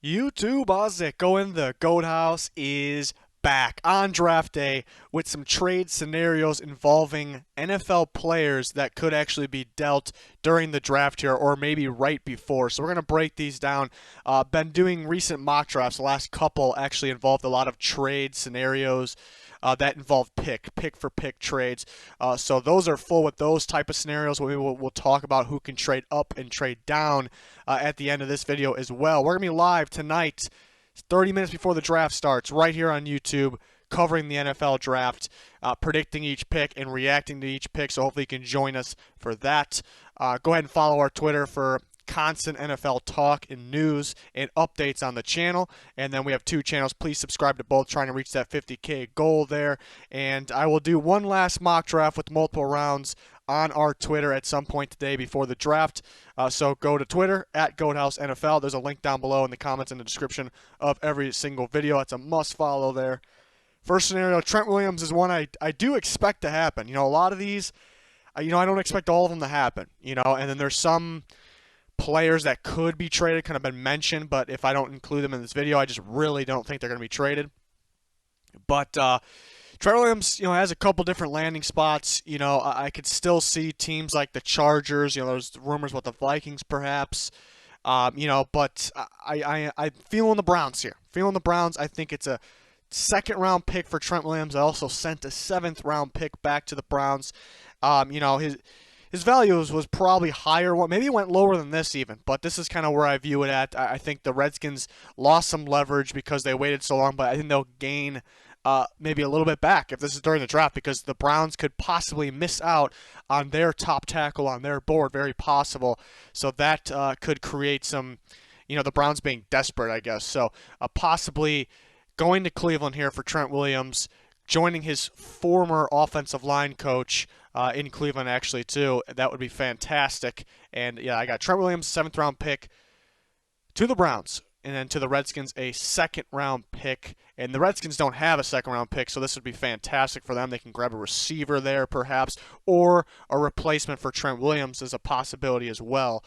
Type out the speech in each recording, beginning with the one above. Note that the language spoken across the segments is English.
YouTube, how's it going? The Goat House is back on draft day with some trade scenarios involving NFL players that could actually be dealt during the draft here or maybe right before. So we're going to break these down. Been doing recent mock drafts. The last couple actually involved a lot of trade scenarios. That involve pick for pick trades. So those are full with those type of scenarios. We'll talk about who can trade up and trade down at the end of this video as well. We're going to be live tonight, 30 minutes before the draft starts, right here on YouTube, covering the NFL draft, predicting each pick and reacting to each pick. So hopefully you can join us for that. Go ahead and follow our Twitter for constant NFL talk and news and updates on the channel. And then we have two channels. Please subscribe to both, trying to reach that 50K goal there. And I will do one last mock draft with multiple rounds on our Twitter at some point today before the draft. So go to Twitter at GoatHouseNFL. There's a link down below in the comments and the description of every single video. It's a must follow there. First scenario, Trent Williams is one I do expect to happen. You know, a lot of these, I don't expect all of them to happen, and then there's some players that could be traded, kind of been mentioned, but if I don't include them in this video, I just really don't think they're going to be traded. But Trent Williams, has a couple different landing spots. I could still see teams like the Chargers. There's rumors about the Vikings, perhaps. But I'm feeling the Browns here. Feeling the Browns. I think it's a second-round pick for Trent Williams. I also sent a seventh-round pick back to the Browns. His value was probably higher. Maybe it went lower than this even, but this is kind of where I view it at. I think the Redskins lost some leverage because they waited so long, but I think they'll gain maybe a little bit back if this is during the draft, because the Browns could possibly miss out on their top tackle on their board, very possible. So that could create some, the Browns being desperate, I guess. So possibly going to Cleveland here for Trent Williams, joining his former offensive line coach in Cleveland, actually, too. That would be fantastic. And, yeah, I got Trent Williams, seventh-round pick to the Browns. And then to the Redskins, a second-round pick. And the Redskins don't have a second-round pick, so this would be fantastic for them. They can grab a receiver there, perhaps, or a replacement for Trent Williams is a possibility as well.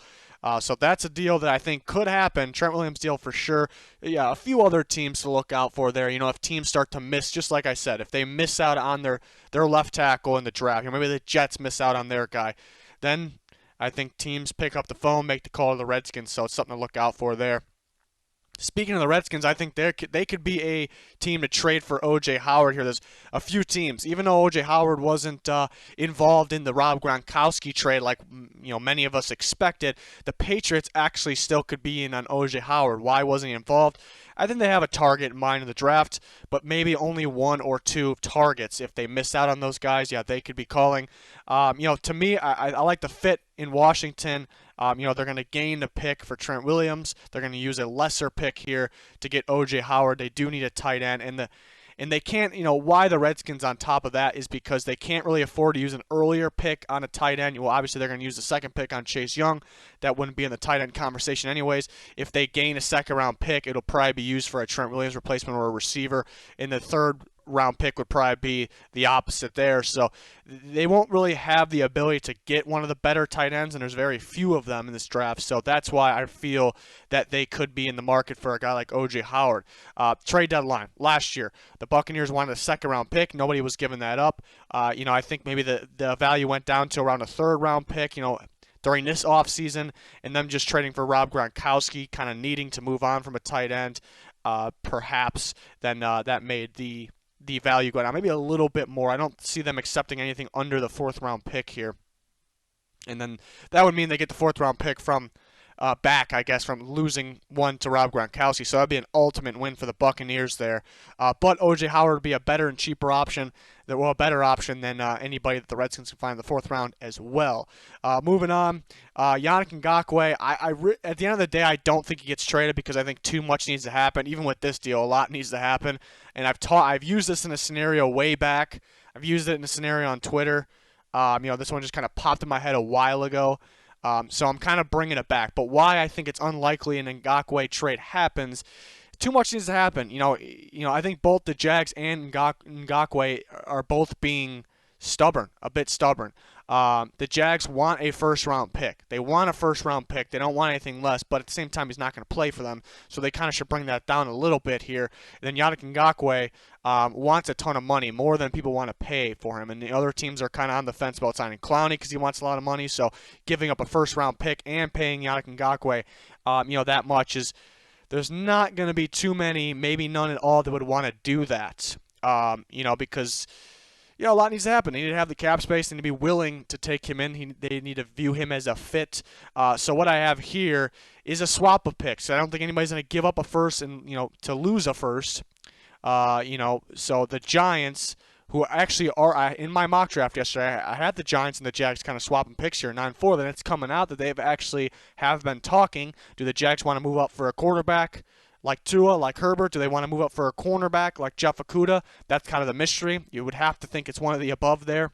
So that's a deal that I think could happen. Trent Williams deal for sure. Yeah, a few other teams to look out for there. If teams start to miss, just like I said, if they miss out on their left tackle in the draft, maybe the Jets miss out on their guy, then I think teams pick up the phone, make the call to the Redskins, so it's something to look out for there. Speaking of the Redskins, I think they could be a team to trade for O.J. Howard here. There's a few teams, even though O.J. Howard wasn't involved in the Rob Gronkowski trade like many of us expected, the Patriots actually still could be in on O.J. Howard. Why wasn't he involved? I think they have a target in mind in the draft, but maybe only one or two targets. If they miss out on those guys, yeah, they could be calling. To me, I like the fit in Washington. They're going to gain a pick for Trent Williams. They're going to use a lesser pick here to get O.J. Howard. They do need a tight end, and they can't, why the Redskins on top of that is because they can't really afford to use an earlier pick on a tight end. Well, obviously they're going to use the second pick on Chase Young. That wouldn't be in the tight end conversation anyways. If they gain a second-round pick, it'll probably be used for a Trent Williams replacement or a receiver. In the third-round pick would probably be the opposite there. So they won't really have the ability to get one of the better tight ends, and there's very few of them in this draft. So that's why I feel that they could be in the market for a guy like O.J. Howard. Trade deadline last year, the Buccaneers wanted a second-round pick. Nobody was giving that up. I think maybe the value went down to around a third-round pick, during this offseason, and them just trading for Rob Gronkowski, kind of needing to move on from a tight end, perhaps, then that made the value go down maybe a little bit more. I don't see them accepting anything under the fourth-round pick here. And then that would mean they get the fourth-round pick from back, I guess, from losing one to Rob Gronkowski. So that would be an ultimate win for the Buccaneers there. But O.J. Howard would be a better and cheaper option, a better option than anybody that the Redskins can find in the fourth round as well. Moving on, Yannick Ngakoue, at the end of the day, I don't think he gets traded because I think too much needs to happen. Even with this deal, a lot needs to happen. And I've used this in a scenario way back. I've used it in a scenario on Twitter. This one just kind of popped in my head a while ago. So I'm kind of bringing it back. But why I think it's unlikely an Ngakoue trade happens, too much needs to happen. I think both the Jags and Ngakoue are both being stubborn, a bit stubborn. The Jags want a first-round pick. They want a first-round pick. They don't want anything less, but at the same time, he's not going to play for them, so they kind of should bring that down a little bit here. And then Yannick Ngakoue wants a ton of money, more than people want to pay for him, and the other teams are kind of on the fence about signing Clowney because he wants a lot of money, so giving up a first-round pick and paying Yannick Ngakoue, that much is – there's not going to be too many, maybe none at all, that would want to do that, because a lot needs to happen. They need to have the cap space and to be willing to take him in. They need to view him as a fit. So what I have here is a swap of picks. I don't think anybody's going to give up a first and to lose a first. So the Giants, who actually are in my mock draft yesterday, I had the Giants and the Jags kind of swapping picks here, 9-4. Then it's coming out that they have been talking. Do the Jags want to move up for a quarterback like Tua, like Herbert? Do they want to move up for a cornerback like Jeff Okudah? That's kind of the mystery. You would have to think it's one of the above there.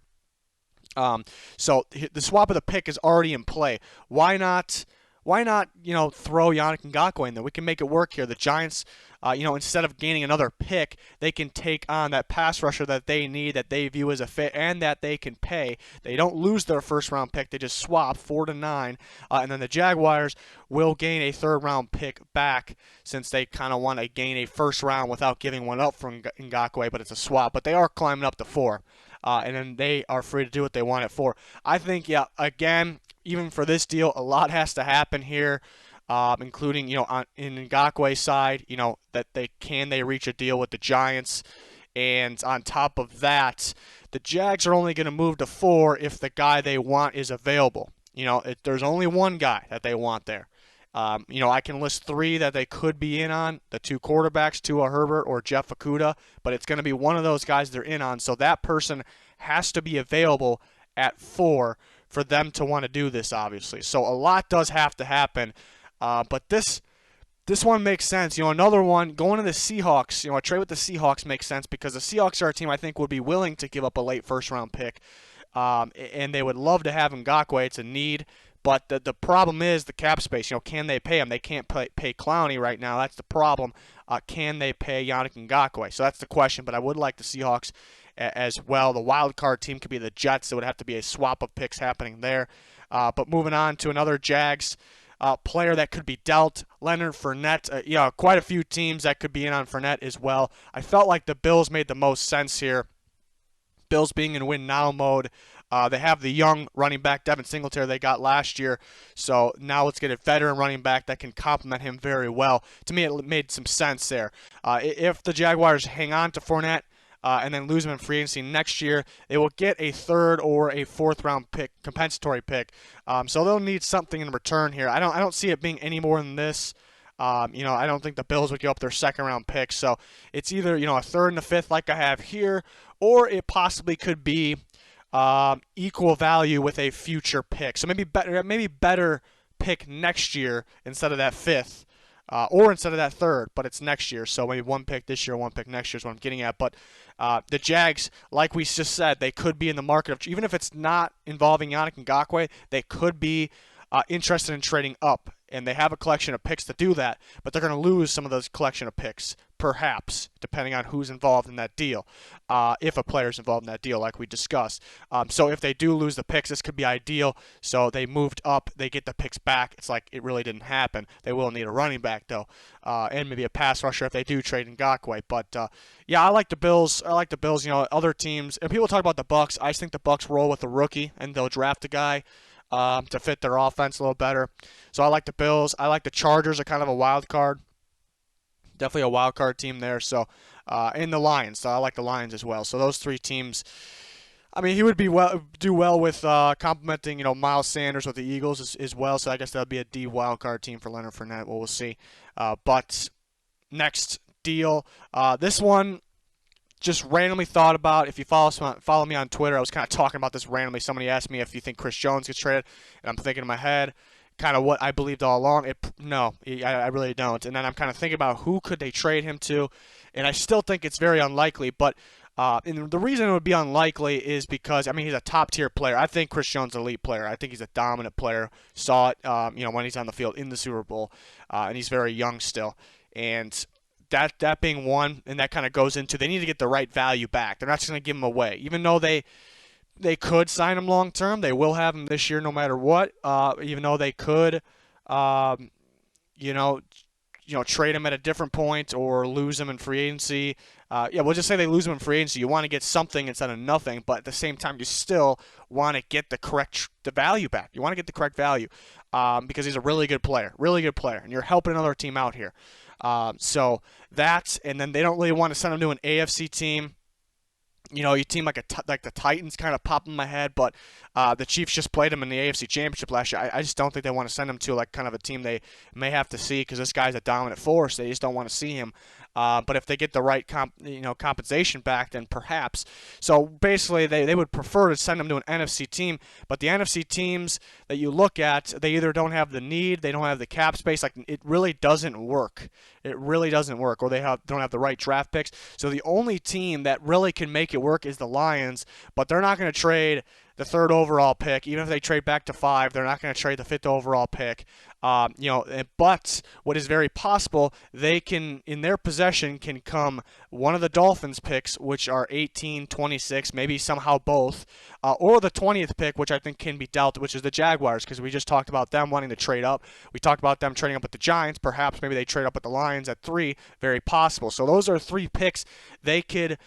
So the swap of the pick is already in play. Why not throw Yannick Ngakoue in there? We can make it work here. The Giants, instead of gaining another pick, they can take on that pass rusher that they need, that they view as a fit, and that they can pay. They don't lose their first-round pick. They just swap 4-9, and then the Jaguars will gain a third-round pick back since they kind of want to gain a first round without giving one up for Ngakoue, but it's a swap. But they are climbing up to 4, and then they are free to do what they want at 4. I think, again, even for this deal, a lot has to happen here, including, in Ngakoue's side, that they reach a deal with the Giants. And on top of that, the Jags are only going to move to 4 if the guy they want is available. There's only one guy that they want there. I can list 3 that they could be in on, the 2 quarterbacks, Tua Herbert or Jeff Okudah, but it's going to be one of those guys they're in on. So that person has to be available at 4 for them to want to do this, obviously. So a lot does have to happen, but this one makes sense. Another one, going to the Seahawks, a trade with the Seahawks makes sense because the Seahawks are a team I think would be willing to give up a late first-round pick, and they would love to have Ngakoue. It's a need, but the problem is the cap space. Can they pay him? They can't pay Clowney right now. That's the problem. Can they pay Yannick Ngakoue? So that's the question, but I would like the Seahawks as well. The wild card team could be the Jets. There would have to be a swap of picks happening there. But moving on to another Jags player that could be dealt, Leonard Fournette. Quite a few teams that could be in on Fournette as well. I felt like the Bills made the most sense here. Bills being in win now mode. They have the young running back, Devin Singletary, they got last year. So now let's get a veteran running back that can complement him very well. To me, it made some sense there. If the Jaguars hang on to Fournette, and then lose him in free agency next year, they will get a 3rd or a 4th round pick, compensatory pick. So they'll need something in return here. I don't see it being any more than this. I don't think the Bills would give up their 2nd round pick. So it's either a 3rd and a 5th like I have here, or it possibly could be equal value with a future pick. So maybe better pick next year instead of that 5th. Or instead of that 3rd, but it's next year. So maybe 1 pick this year, 1 pick next year is what I'm getting at. But the Jags, like we just said, they could be in the market of, even if it's not involving Yannick Ngakoue, they could be interested in trading up. And they have a collection of picks to do that, but they're going to lose some of those collection of picks, perhaps, depending on who's involved in that deal, if a player's involved in that deal, like we discussed. So if they do lose the picks, this could be ideal. So they moved up, they get the picks back. It's like it really didn't happen. They will need a running back, though, and maybe a pass rusher if they do trade Ngakoue. But, I like the Bills. Other teams, and people talk about the Bucs. I just think the Bucs roll with a rookie, and they'll draft a guy to fit their offense a little better. So I like the Bills. I like the Chargers are kind of a wild card. Definitely a wild card team there. So, and the Lions. So I like the Lions as well. So those 3 teams. I mean, he would do well with complementing, Miles Sanders with the Eagles as well. So I guess that would be a D wild card team for Leonard Fournette. Well, we'll see. But next deal, this one. Just randomly thought about. If you follow me on Twitter, I was kind of talking about this randomly. Somebody asked me if you think Chris Jones gets traded, and I'm thinking in my head kind of what I believed all along. No, I really don't. And then I'm kind of thinking about who could they trade him to, and I still think it's very unlikely. But and the reason it would be unlikely is because, he's a top-tier player. I think Chris Jones is an elite player. I think he's a dominant player. Saw it, when he's on the field in the Super Bowl, and he's very young still. And that being one, and that kind of goes into they need to get the right value back. They're not just going to give him away. Even though they They could sign him long term. They will have him this year no matter what. Even though they could, um, you know, trade him at a different point or lose him in free agency. Yeah, we'll just say they lose him in free agency. You want to get something instead of nothing, but at the same time, you still want to get the value back. You want to get the correct value because he's a really good player, and you're helping another team out here. So that's, and then they don't really want to send him to an AFC team. You team like the Titans kind of pop in my head, but the Chiefs just played him in the AFC Championship last year. I just don't think they want to send him to like kind of a team they may have to see because this guy's a dominant force. They just don't want to see him. But if they get the right compensation back, then perhaps. So basically, they would prefer to send him to an NFC team. But the NFC teams that you look at, they either don't have the need, they don't have the cap space. Like it really doesn't work. It really doesn't work, or they don't have the right draft picks. So the only team that really can make it work is the Lions. But they're not going to trade the 3rd overall pick. Even if they trade back to 5, they're not going to trade the 5th overall pick. But what is very possible, they can, in their possession, can come one of the Dolphins picks, which are 18, 26, maybe somehow both, or the 20th pick, which I think can be dealt, which is the Jaguars, because we just talked about them wanting to trade up. We talked about them trading up with the Giants. Perhaps maybe they trade up with the Lions at 3. Very possible. So those are 3 picks they could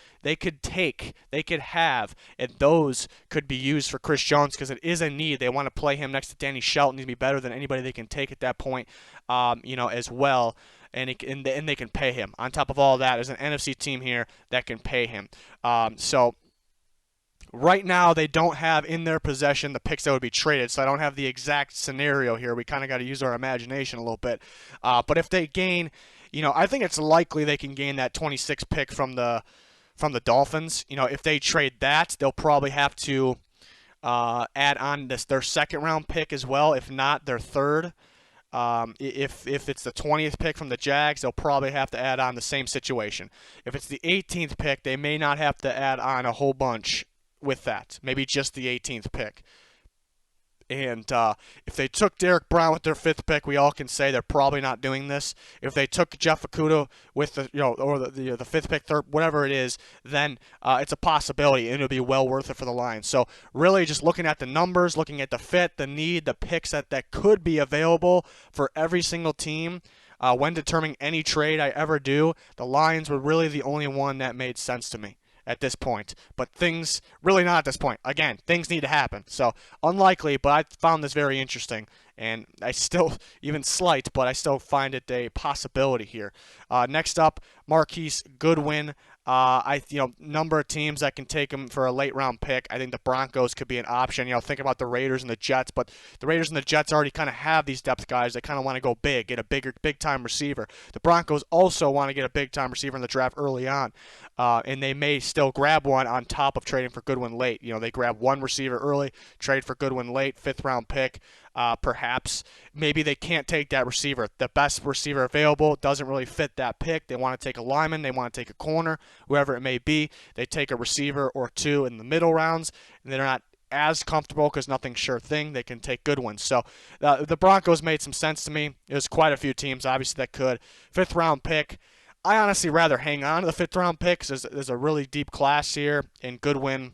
take, they could have, and those could be used for Chris Jones because it is a need. They want to play him next to Danny Shelton. He's be better than anybody they can take at that point, as well. And they can pay him. On top of all that, there's an NFC team here that can pay him. So right now, they don't have in their possession the picks that would be traded, so I don't have the exact scenario here. We kind of got to use our imagination a little bit. But if they gain, I think it's likely they can gain that 26 pick from the Dolphins. If they trade that, they'll probably have to add on their 2nd round pick as well. If not, their 3rd. If it's the 20th pick from the Jags, they'll probably have to add on the same situation. If it's the 18th pick, they may not have to add on a whole bunch with that. Maybe just the 18th pick. And if they took Derek Brown with their 5th pick, we all can say they're probably not doing this. If they took Jeff Okudah with the 5th pick, 3rd, whatever it is, then it's a possibility, and it'll be well worth it for the Lions. So really, just looking at the numbers, looking at the fit, the need, the picks that could be available for every single team. When determining any trade I ever do, the Lions were really the only one that made sense to me at this point. But things, really not at this point. Again, things need to happen. So, unlikely, but I found this very interesting. And I still, even slight, but I still find it a possibility here. Next up, Marquise Goodwin. Number of teams that can take him for a late round pick. I think the Broncos could be an option. Think about the Raiders and the Jets, but the Raiders and the Jets already kind of have these depth guys that kind of want to go big, get a big time receiver. The Broncos also want to get a big time receiver in the draft early on, and they may still grab one on top of trading for Goodwin late. They grab one receiver early, trade for Goodwin late, 5th round pick. Perhaps maybe they can't take that receiver. The best receiver available doesn't really fit that pick. They want to take a lineman. They want to take a corner, whoever it may be. They take a receiver or 2 in the middle rounds, and they're not as comfortable because nothing's sure thing. They can take good ones. So the Broncos made some sense to me. There's quite a few teams, obviously, that could. 5th round pick. I honestly rather hang on to the 5th round pick because there's a really deep class here, and Goodwin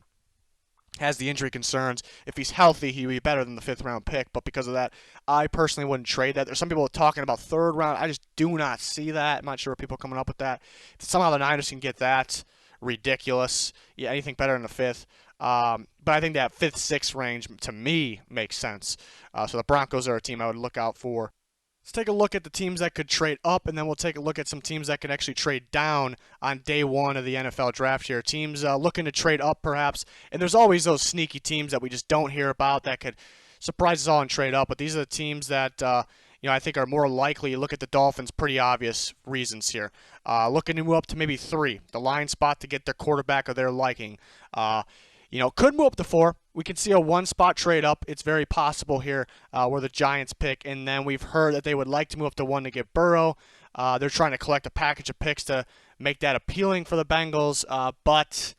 has the injury concerns. If he's healthy, he would be better than the 5th round pick, but because of that, I personally wouldn't trade that. There's some people talking about 3rd round. I just do not see that. I'm not sure what people are coming up with that. If somehow the Niners can get that, ridiculous. Yeah, anything better than the 5th. But I think that 5th, 6th range, to me, makes sense. So the Broncos are a team I would look out for. Let's take a look at the teams that could trade up, and then we'll take a look at some teams that could actually trade down on day 1 of the NFL draft here. Teams looking to trade up, perhaps, and there's always those sneaky teams that we just don't hear about that could surprise us all and trade up, but these are the teams that I think are more likely. You look at the Dolphins, pretty obvious reasons here. Looking to move up to maybe 3, the line spot to get their quarterback of their liking. Could move up to 4. We could see a 1-spot trade up. It's very possible here where the Giants pick. And then we've heard that they would like to move up to 1 to get Burrow. They're trying to collect a package of picks to make that appealing for the Bengals. But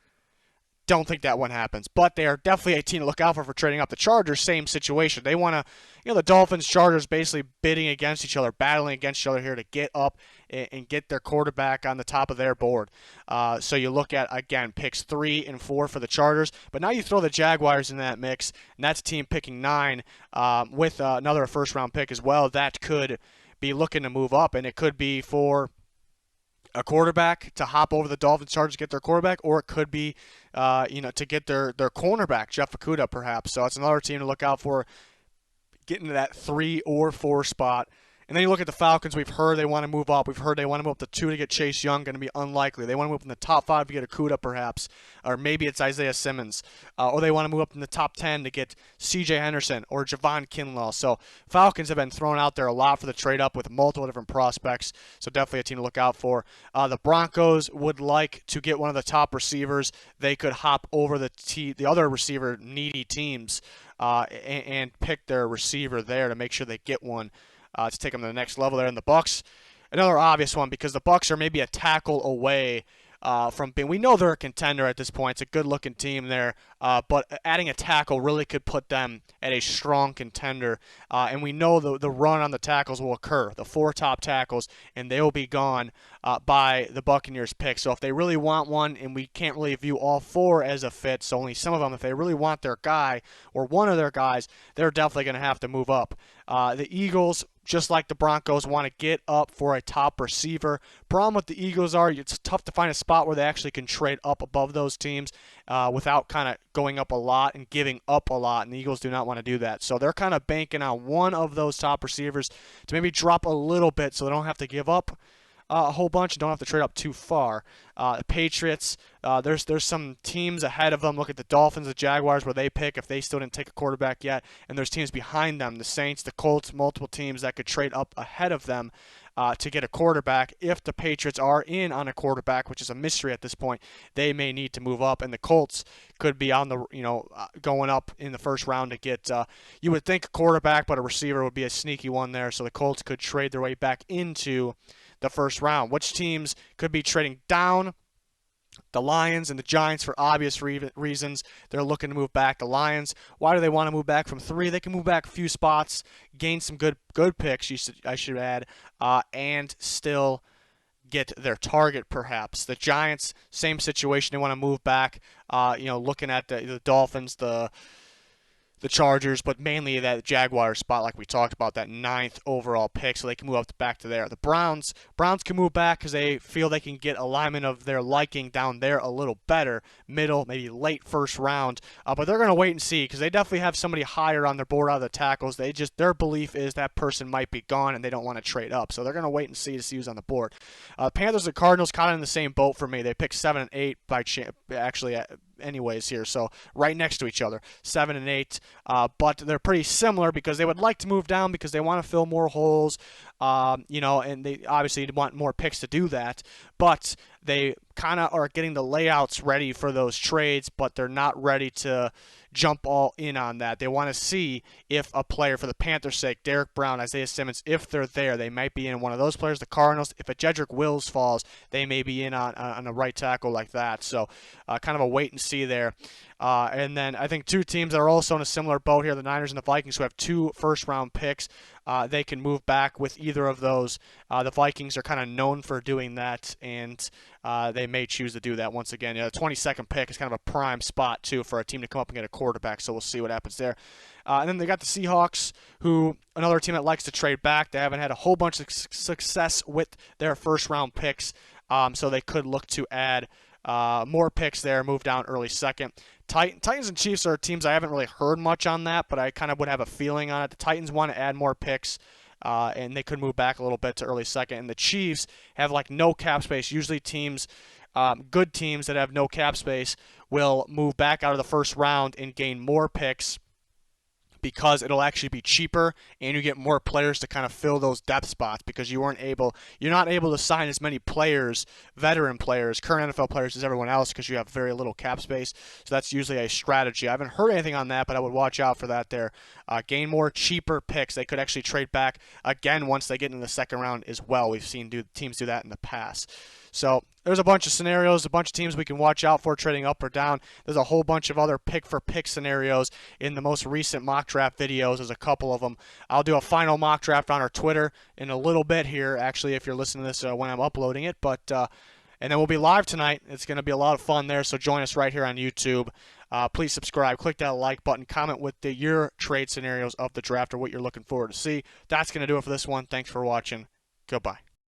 Don't think that one happens, but they are definitely a team to look out for trading up. The Chargers, same situation. They want to, the Dolphins, Chargers basically bidding against each other, battling against each other here to get up and get their quarterback on the top of their board. So you look at, again, picks 3 and 4 for the Chargers, but now you throw the Jaguars in that mix, and that's a team picking 9 with another first-round pick as well. That could be looking to move up, and it could be for a quarterback to hop over the Dolphins, Chargers, get their quarterback, or it could be, to get their cornerback, Jeff Okudah, perhaps. So it's another team to look out for, getting to that 3 or 4 spot. And then you look at the Falcons. We've heard they want to move up. We've heard they want to move up to 2 to get Chase Young. Going to be unlikely. They want to move up in the top 5 to get Okudah, perhaps. Or maybe it's Isaiah Simmons. Or they want to move up in the top 10 to get C.J. Henderson or Javon Kinlaw. So Falcons have been thrown out there a lot for the trade up with multiple different prospects. So definitely a team to look out for. The Broncos would like to get one of the top receivers. They could hop over the other receiver needy teams and pick their receiver there to make sure they get one. To take them to the next level there. In the Bucs, another obvious one, because the Bucs are maybe a tackle away from being. We know they're a contender at this point. It's a good-looking team there, but adding a tackle really could put them at a strong contender. And we know the run on the tackles will occur, the 4 top tackles, and they will be gone by the Buccaneers pick. So if they really want one, and we can't really view all 4 as a fit, so only some of them, if they really want their guy or one of their guys, they're definitely going to have to move up. The Eagles, just like the Broncos, want to get up for a top receiver. Problem with the Eagles are it's tough to find a spot where they actually can trade up above those teams without kind of going up a lot and giving up a lot, and the Eagles do not want to do that. So they're kind of banking on one of those top receivers to maybe drop a little bit so they don't have to give up a whole bunch and don't have to trade up too far. The Patriots, there's some teams ahead of them. Look at the Dolphins, the Jaguars, where they pick if they still didn't take a quarterback yet, and there's teams behind them, the Saints, the Colts, multiple teams that could trade up ahead of them to get a quarterback. If the Patriots are in on a quarterback, which is a mystery at this point, they may need to move up, and the Colts could be on the going up in the first round to get. You would think a quarterback, but a receiver would be a sneaky one there. So the Colts could trade their way back into the first round. Which teams could be trading down? The Lions and the Giants, for obvious reasons. They're looking to move back. The Lions, why do they want to move back from 3? They can move back a few spots, gain some good picks, I should add, and still get their target, perhaps. The Giants, same situation. They want to move back, looking at the Dolphins, the Chargers, but mainly that Jaguars spot, like we talked about, that 9th overall pick, so they can move up back to there. The Browns can move back because they feel they can get alignment of their liking down there a little better, middle, maybe late first round, but they're going to wait and see because they definitely have somebody higher on their board out of the tackles. Their belief is that person might be gone and they don't want to trade up, so they're going to wait and see to see who's on the board. Panthers and Cardinals kind of in the same boat for me. They picked 7 and 8 anyways here, so right next to each other, 7 and 8, but they're pretty similar because they would like to move down because they want to fill more holes, and they obviously want more picks to do that, but they kind of are getting the layouts ready for those trades, but they're not ready to jump all in on that. They want to see if a player, for the Panthers' sake, Derek Brown, Isaiah Simmons, if they're there, they might be in one of those players. The Cardinals, if a Jedrick Wills falls, they may be in on a right tackle like that. So kind of a wait and see there. And then I think 2 teams that are also in a similar boat here, the Niners and the Vikings, who have 2 first-round picks. They can move back with either of those. The Vikings are kind of known for doing that, and they may choose to do that once again. The 22nd pick is kind of a prime spot, too, for a team to come up and get a quarterback, so we'll see what happens there. And then they got the Seahawks, who another team that likes to trade back. They haven't had a whole bunch of success with their first-round picks, so they could look to add more picks there, move down early second. Titans and Chiefs are teams I haven't really heard much on that, but I kind of would have a feeling on it. The Titans want to add more picks, and they could move back a little bit to early second. And the Chiefs have no cap space. Usually teams, good teams that have no cap space, will move back out of the first round and gain more picks because it'll actually be cheaper and you get more players to kind of fill those depth spots because you're not able to sign as many players, veteran players, current NFL players as everyone else because you have very little cap space. So that's usually a strategy. I haven't heard anything on that, but I would watch out for that there. Gain more cheaper picks. They could actually trade back again once they get into the second round as well. We've seen teams do that in the past. So there's a bunch of scenarios, a bunch of teams we can watch out for trading up or down. There's a whole bunch of other pick-for-pick scenarios in the most recent mock draft videos. There's a couple of them. I'll do a final mock draft on our Twitter in a little bit here, actually, if you're listening to this when I'm uploading it. And then we'll be live tonight. It's going to be a lot of fun there, so join us right here on YouTube. Please subscribe. Click that like button. Comment with your trade scenarios of the draft or what you're looking forward to see. That's going to do it for this one. Thanks for watching. Goodbye.